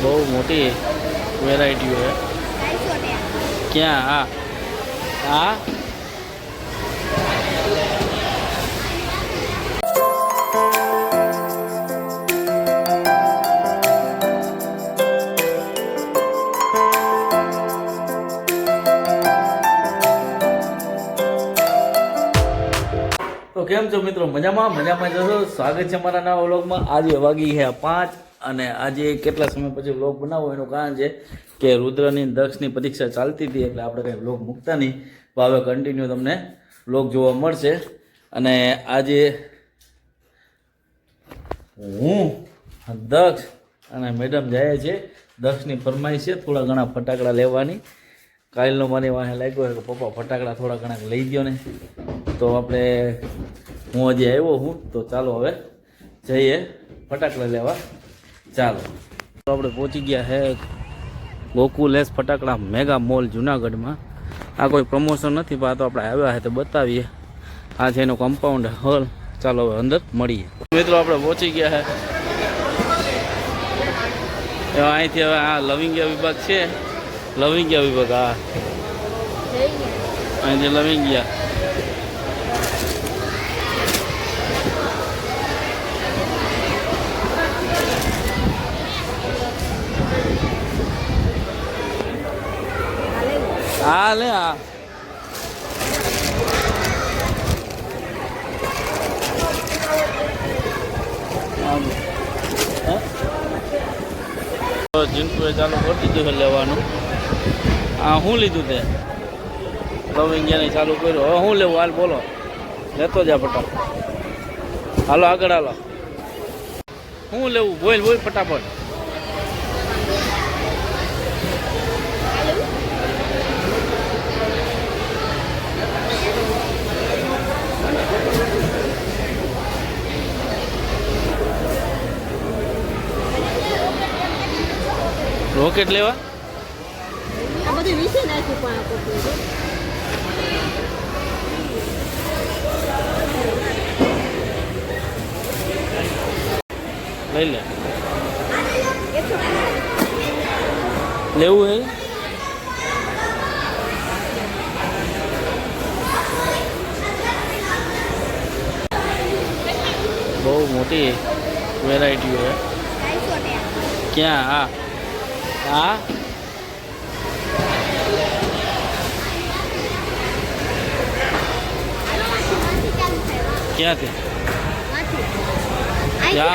बहुत मोटी वेराइटी है। क्या? हाँ हाँ तो केम छो मित्रों? मजामा जशो। स्वागत है मारा नवा व्लॉगमां। आज वागी है 5 અને આજે કેટલા સમય પછી વ્લોગ બનાવવો એનું કારણ છે કે રુદ્રની દક્ષની પરીક્ષા ચાલતી હતી એટલે આપણે કંઈ વ્લોગ મૂકતા નહીં. તો હવે કન્ટિન્યુ તમને વ્લોગ જોવા મળશે. અને આજે હું દક્ષ અને મેડમ જાય છે. દક્ષની ફરમાઈશ છે થોડા ઘણા ફટાકડા લેવાની. કાલનો મને વાહે લાગ્યો કે પપ્પા ફટાકડા થોડા ઘણા લઈ ગયો ને, તો આપણે હું હજી આવ્યો હું તો ચાલો હવે જઈએ ફટાકડા લેવા. ચાલો તો આપણે પહોંચી ગયા છે ગોકુલેશ ફટાકડા મેગા મોલ જુનાગઢમાં. આ કોઈ પ્રમોશન નથી પણ આ તો આપણે આવ્યા છે તો બતાવીએ. આ છે એનો કમ્પાઉન્ડ હોલ. ચાલો હવે અંદર મળીએ. મિત્રો આપણે પહોંચી ગયા છે અહીંથી. હવે આ લવિંગિયા વિભાગ છે. લવિંગિયા વિભાગ હા અહીંથી લવિંગિયા. હા લે હા જીનપુરે ચાલુ કરી દીધું છે લેવાનું. હા શું લીધું તે? લવિંગિયાને ચાલુ કર્યું. હવે શું લેવું? હાલ બોલો, લેતો જા ફટાફટ. હાલો આગળ હાલો. શું લેવું? બોલ બોલ ફટાફટ. રોકેટ લેવા? લઈ લે. લેવું હે? બહુ મોટી વેરાયટી है. क्या? हाँ हाँ क्या थे? क्या?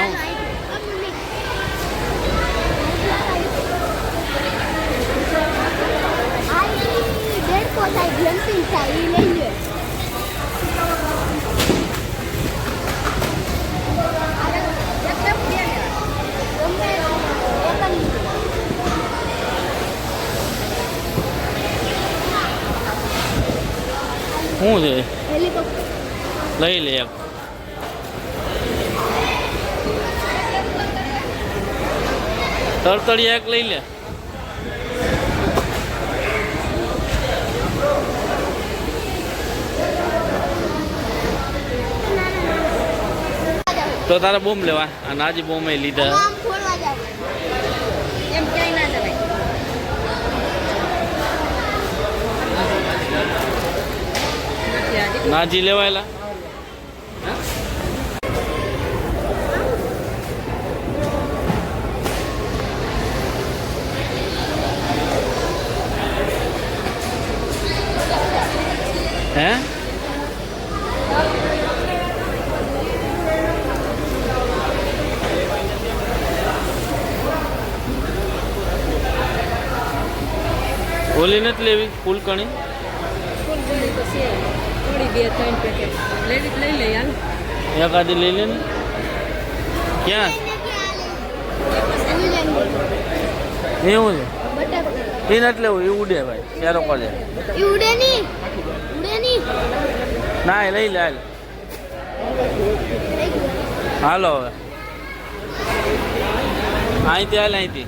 શું છે? લઈ લે એક. તરતડિયા એક લઈ લે. તો તારે બોમ લેવા. આ નાજી બોમ એ લીધા. નાજી લેવાયેલા. હે ઓલી નથી લેવી ફૂલકણી? એકાદી લઈ લે ને. ક્યાં એવું છે? એ નથી લેવું. એ ઉડે ભાઈ. ક્યારો કોલે ના લઈ લે. હાલો હવે અહીંથી હાલ. અહીંથી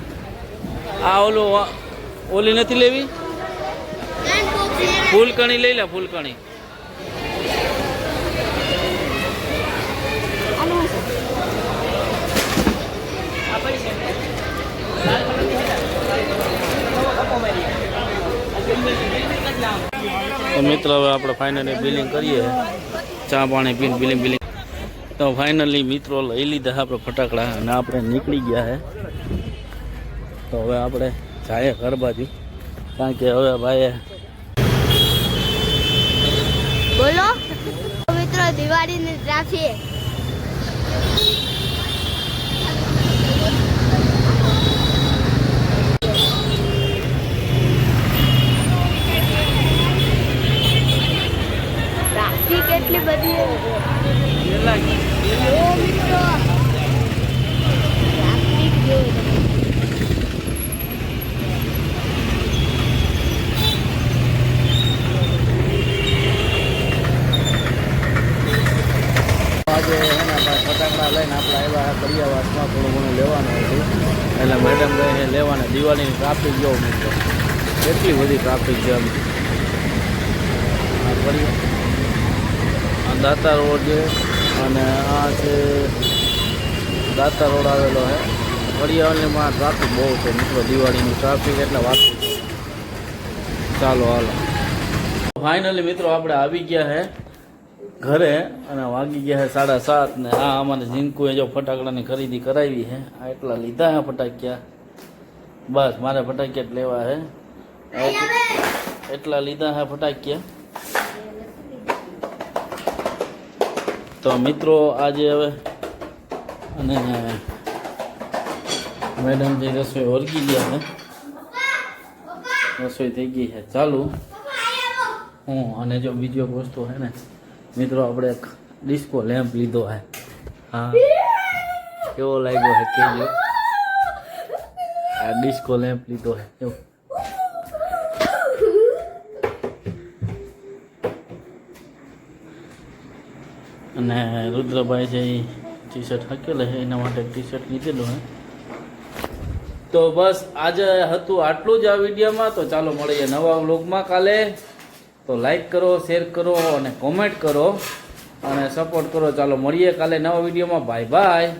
આ ઓલી નથી લેવી? ફૂલકણી લઈ લે. ફૂલકણી તો મિત્રો હવે આપણે ફાઇનલી બિલિંગ કરીએ, ચા પાણી પીને બિલિંગ. તો ફાઇનલી મિત્રો લઈ લીધા આપણે ફટાકડા અને આપણે નીકળી ગયા હે. તો હવે આપણે જાય ઘર બાજુ, કારણ કે હવે ભાઈ બોલો મિત્રો, દિવાળીની ટ્રાફિક કેટલી બધી ઓ મિત્રો, ટ્રાફિક જોઈ આજે ફટાકડા લઈને આપણે આવ્યા કરિયાવાસમાં થોડું ઘણું લેવાનું હતું, એટલે મેડમ લઈને લેવાના. દિવાળીની ટ્રાફિક જોઉં મિત્રો, કેટલી બધી ટ્રાફિક છે. આ દાતા રોડ છે અને આ છે દાતા રોડ આવેલો છે. કરિયાવાસમાં ટ્રાફિક બહુ છે મિત્રો, દિવાળીની ટ્રાફિક એટલે વાત. ચાલો હાલો, ફાઇનલી મિત્રો આપણે આવી ગયા છે ઘરે અને વાગી ગયા છે 7:30 ને. આ અમારે ઝીંકુએ જો ફટાકડાની ખરીદી કરાવી છે. આ એટલા લીધા હે ફટાકિયા, બસ મારે ફટાકિયા જ લેવા છે. એટલા લીધા હે ફટાકિયા. તો મિત્રો આજે હવે અને મેડમ જે રસોઈ ઓળગી ગયા છે, રસોઈ થઈ ગઈ છે ચાલુ. અને જો બીજો વસ્તુ છે ને મિત્રો, આપણે એક ડિસ્કો લેમ્પ લીધો છે. હા, કેવો લાગ્યો છે કેજો. આ ડિસ્કો લેમ્પ લીધો છે એવું. અને રુદ્રભાઈ છે એ ટી શર્ટ હકેલે છે, એના માટે ટી શર્ટ લીધેલું છે. તો બસ આજે હતું આટલું જ આ વિડીયોમાં. તો ચાલો મળીએ નવા વ્લોગમાં કાલે. તો લાઈક કરો, શેર કરો અને કોમેન્ટ કરો અને સપોર્ટ કરો. ચાલો મળીએ કાલે નવા વિડીયોમાં. Bye bye.